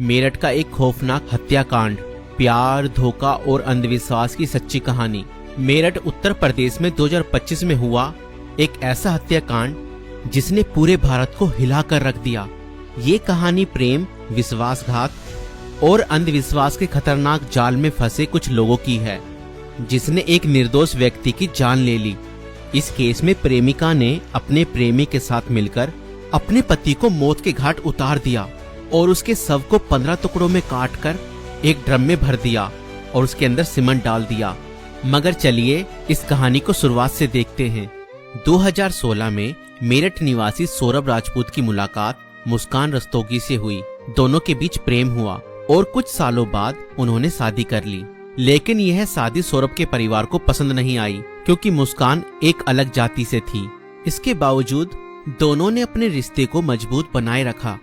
मेरठ का एक खौफनाक हत्याकांड, प्यार, धोखा और अंधविश्वास की सच्ची कहानी। मेरठ उत्तर प्रदेश में 2025 में हुआ एक ऐसा हत्याकांड जिसने पूरे भारत को हिला कर रख दिया। ये कहानी प्रेम, विश्वासघात और अंधविश्वास के खतरनाक जाल में फंसे कुछ लोगों की है, जिसने एक निर्दोष व्यक्ति की जान ले ली। इस केस में प्रेमिका ने अपने प्रेमी के साथ मिलकर अपने पति को मौत के घाट उतार दिया और उसके शव को 15 टुकड़ों में काटकर एक ड्रम में भर दिया और उसके अंदर सीमेंट डाल दिया। मगर चलिए इस कहानी को शुरुआत से देखते हैं। 2016 में मेरठ निवासी सौरभ राजपूत की मुलाकात मुस्कान रस्तोगी से हुई। दोनों के बीच प्रेम हुआ और कुछ सालों बाद उन्होंने शादी कर ली। लेकिन यह शादी सौरभ के परिवार को पसंद नहीं आई, क्योंकि मुस्कान एक अलग जाति से थी। इसके बावजूद दोनों ने अपने रिश्ते को मजबूत बनाए रखा।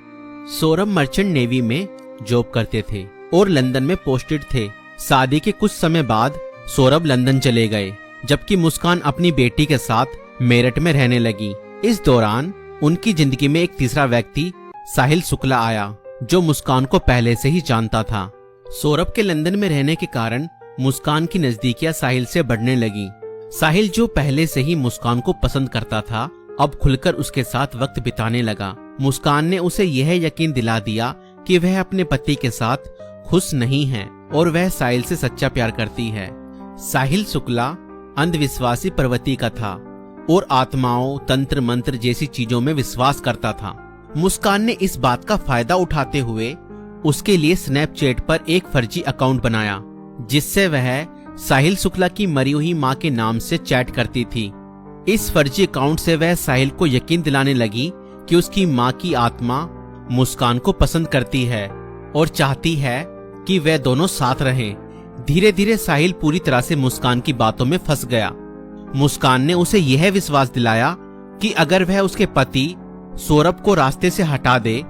सौरभ मर्चेंट नेवी में जॉब करते थे और लंदन में पोस्टेड थे। शादी के कुछ समय बाद सौरभ लंदन चले गए, जबकि मुस्कान अपनी बेटी के साथ मेरठ में रहने लगी। इस दौरान उनकी जिंदगी में एक तीसरा व्यक्ति साहिल शुक्ला आया, जो मुस्कान को पहले से ही जानता था। सौरभ के लंदन में रहने के कारण मुस्कान की नजदीकियां साहिल से बढ़ने लगी। साहिल, जो पहले से ही मुस्कान को पसंद करता था, अब खुलकर उसके साथ वक्त बिताने लगा। मुस्कान ने उसे यह यकीन दिला दिया कि वह अपने पति के साथ खुश नहीं है और वह साहिल से सच्चा प्यार करती है। साहिल शुक्ला अंधविश्वासी प्रवृत्ति का था और आत्माओं, तंत्र मंत्र जैसी चीजों में विश्वास करता था। मुस्कान ने इस बात का फायदा उठाते हुए उसके लिए स्नैपचैट पर एक फर्जी अकाउंट बनाया, जिससे वह साहिल शुक्ला की मरी हुई मां के नाम से चैट करती थी। इस फर्जी अकाउंट से वह साहिल को यकीन दिलाने लगी कि उसकी मां की आत्मा मुस्कान को पसंद करती है और चाहती है कि वे दोनों साथ रहें। धीरे धीरे साहिल पूरी तरह से मुस्कान की बातों में फंस गया। मुस्कान ने उसे यह विश्वास दिलाया कि अगर वह उसके पति सौरभ को रास्ते से हटा दे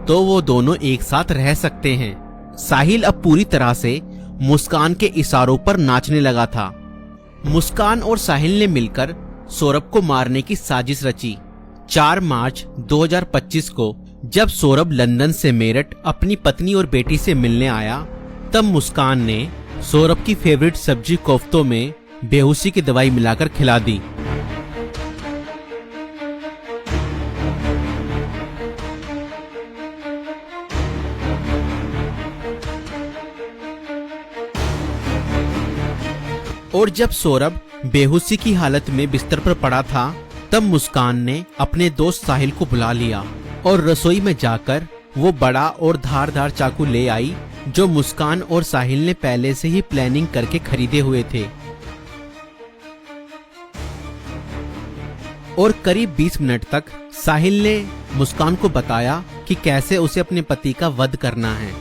तो वो दोनों एक साथ रह सकते हैं। साहिल अब पूरी तरह से मुस्कान के इशारों पर नाचने लगा था। मुस्कान और साहिल ने मिलकर सौरभ को मारने की साजिश रची। 4 मार्च 2025 को जब सौरभ लंदन से मेरठ अपनी पत्नी और बेटी से मिलने आया, तब मुस्कान ने सौरभ की फेवरेट सब्जी कोफ्तों में बेहोशी की दवाई मिलाकर खिला दी। और जब सौरभ बेहोशी की हालत में बिस्तर पर पड़ा था, तब मुस्कान ने अपने दोस्त साहिल को बुला लिया और रसोई में जाकर वो बड़ा और धारदार चाकू ले आई, जो मुस्कान और साहिल ने पहले से ही प्लानिंग करके खरीदे हुए थे। और करीब 20 मिनट तक साहिल ने मुस्कान को बताया कि कैसे उसे अपने पति का वध करना है।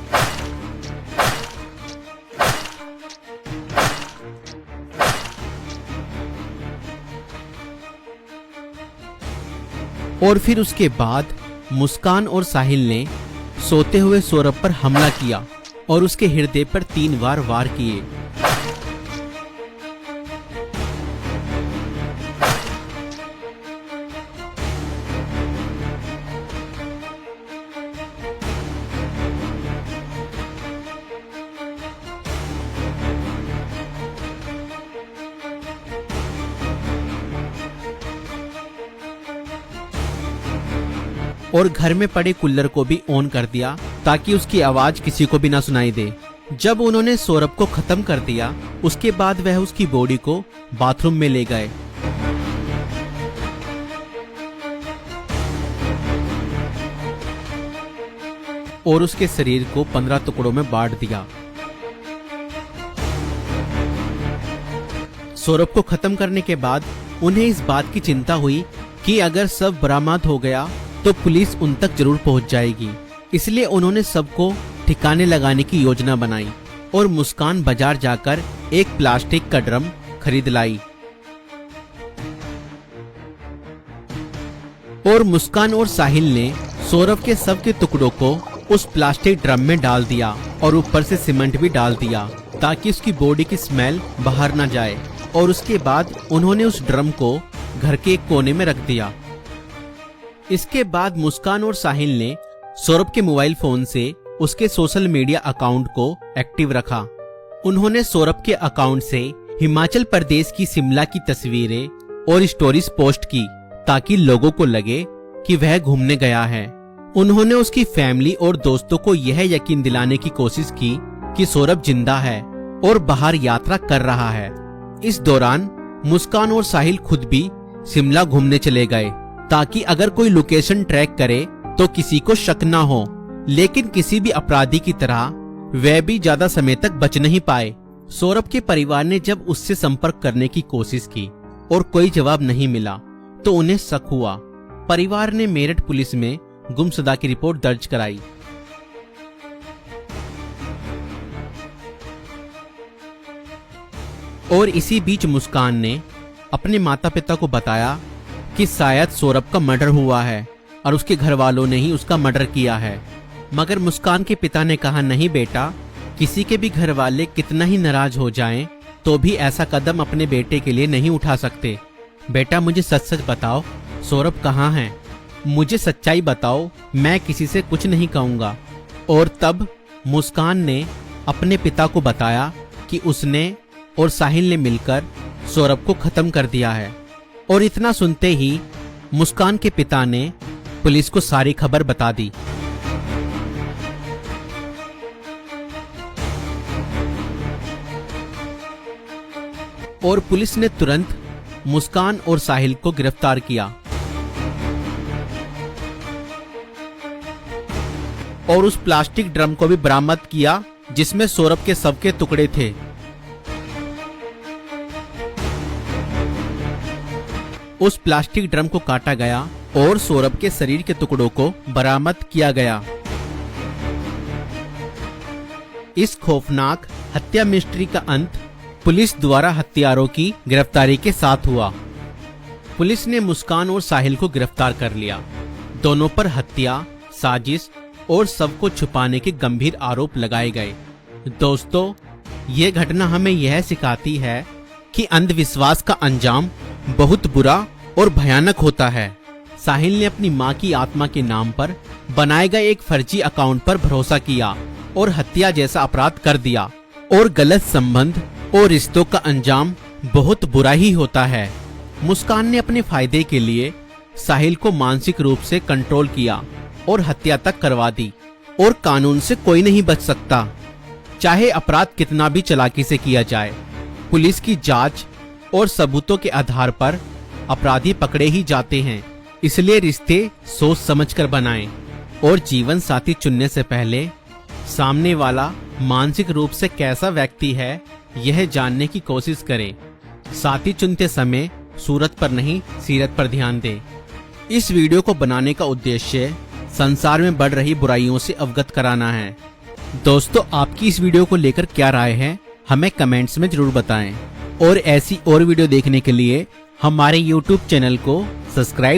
और फिर उसके बाद मुस्कान और साहिल ने सोते हुए सौरभ पर हमला किया और उसके हृदय पर 3 बार वार किए। और घर में पड़े कूलर को भी ऑन कर दिया ताकि उसकी आवाज किसी को भी ना सुनाई दे। जब उन्होंने सौरभ को खत्म कर दिया, उसके बाद वह उसकी बॉडी को बाथरूम में ले गए। और उसके शरीर को 15 टुकड़ों में बांट दिया। सौरभ को खत्म करने के बाद उन्हें इस बात की चिंता हुई कि अगर सब बरामद हो गया तो पुलिस उन तक जरूर पहुंच जाएगी। इसलिए उन्होंने सबको ठिकाने लगाने की योजना बनाई और मुस्कान बाजार जाकर एक प्लास्टिक का ड्रम खरीद लाई। और मुस्कान और साहिल ने सौरभ के शव के टुकड़ों को उस प्लास्टिक ड्रम में डाल दिया और ऊपर से सीमेंट भी डाल दिया ताकि उसकी बॉडी की स्मेल बाहर न जाए। और उसके बाद उन्होंने उस ड्रम को घर के एक कोने में रख दिया। इसके बाद मुस्कान और साहिल ने सौरभ के मोबाइल फोन से उसके सोशल मीडिया अकाउंट को एक्टिव रखा। उन्होंने सौरभ के अकाउंट से हिमाचल प्रदेश की शिमला की तस्वीरें और स्टोरीज पोस्ट की ताकि लोगों को लगे कि वह घूमने गया है। उन्होंने उसकी फैमिली और दोस्तों को यह यकीन दिलाने की कोशिश की कि सौरभ जिंदा है और बाहर यात्रा कर रहा है। इस दौरान मुस्कान और साहिल खुद भी शिमला घूमने चले गए ताकि अगर कोई लोकेशन ट्रैक करे तो किसी को शक न हो, लेकिन किसी भी अपराधी की तरह वह भी ज्यादा समय तक बच नहीं पाए। सौरभ के परिवार ने जब उससे संपर्क करने की कोशिश की और कोई जवाब नहीं मिला तो उन्हें शक हुआ। परिवार ने मेरठ पुलिस में गुमशुदा की रिपोर्ट दर्ज कराई। और इसी बीच मुस्कान ने अपने माता पिता को बताया कि शायद सौरभ का मर्डर हुआ है और उसके घर वालों ने ही उसका मर्डर किया है। मगर मुस्कान के पिता ने कहा, नहीं बेटा, किसी के भी घर वाले कितना ही नाराज हो जाएं तो भी ऐसा कदम अपने बेटे के लिए नहीं उठा सकते। बेटा, मुझे सच सच बताओ, सौरभ कहाँ है? मुझे सच्चाई बताओ, मैं किसी से कुछ नहीं कहूँगा। और तब मुस्कान ने अपने पिता को बताया कि उसने और साहिल ने मिलकर सौरभ को खत्म कर दिया है। और इतना सुनते ही मुस्कान के पिता ने पुलिस को सारी खबर बता दी। और पुलिस ने तुरंत मुस्कान और साहिल को गिरफ्तार किया और उस प्लास्टिक ड्रम को भी बरामद किया जिसमें सौरभ के शव के टुकड़े थे। उस प्लास्टिक ड्रम को काटा गया और सौरभ के शरीर के टुकड़ों को बरामद किया गया। इस खौफनाक हत्या मिस्ट्री का अंत पुलिस द्वारा हत्यारों की गिरफ्तारी के साथ हुआ। पुलिस ने मुस्कान और साहिल को गिरफ्तार कर लिया। दोनों पर हत्या, साजिश और शव को छुपाने के गंभीर आरोप लगाए गए। दोस्तों, ये घटना हमें यह सिखाती है कि अंधविश्वास का अंजाम बहुत बुरा और भयानक होता है। साहिल ने अपनी मां की आत्मा के नाम पर बनाए गए एक फर्जी अकाउंट पर भरोसा किया और हत्या जैसा अपराध कर दिया। और गलत संबंध और रिश्तों का अंजाम बहुत बुरा ही होता है। मुस्कान ने अपने फायदे के लिए साहिल को मानसिक रूप से कंट्रोल किया और हत्या तक करवा दी। और कानून से कोई नहीं बच सकता, चाहे अपराध कितना भी चालाकी से किया जाए। पुलिस की जांच और सबूतों के आधार पर अपराधी पकड़े ही जाते हैं। इसलिए रिश्ते सोच समझकर बनाएं और जीवन साथी चुनने से पहले सामने वाला मानसिक रूप से कैसा व्यक्ति है यह जानने की कोशिश करें। साथी चुनते समय सूरत पर नहीं, सीरत पर ध्यान दें। इस वीडियो को बनाने का उद्देश्य संसार में बढ़ रही बुराइयों से अवगत कराना है। दोस्तों, आपकी इस वीडियो को लेकर क्या राय है हमें कमेंट्स में जरूर बताएं। और ऐसी और वीडियो देखने के लिए हमारे YouTube चैनल को सब्सक्राइब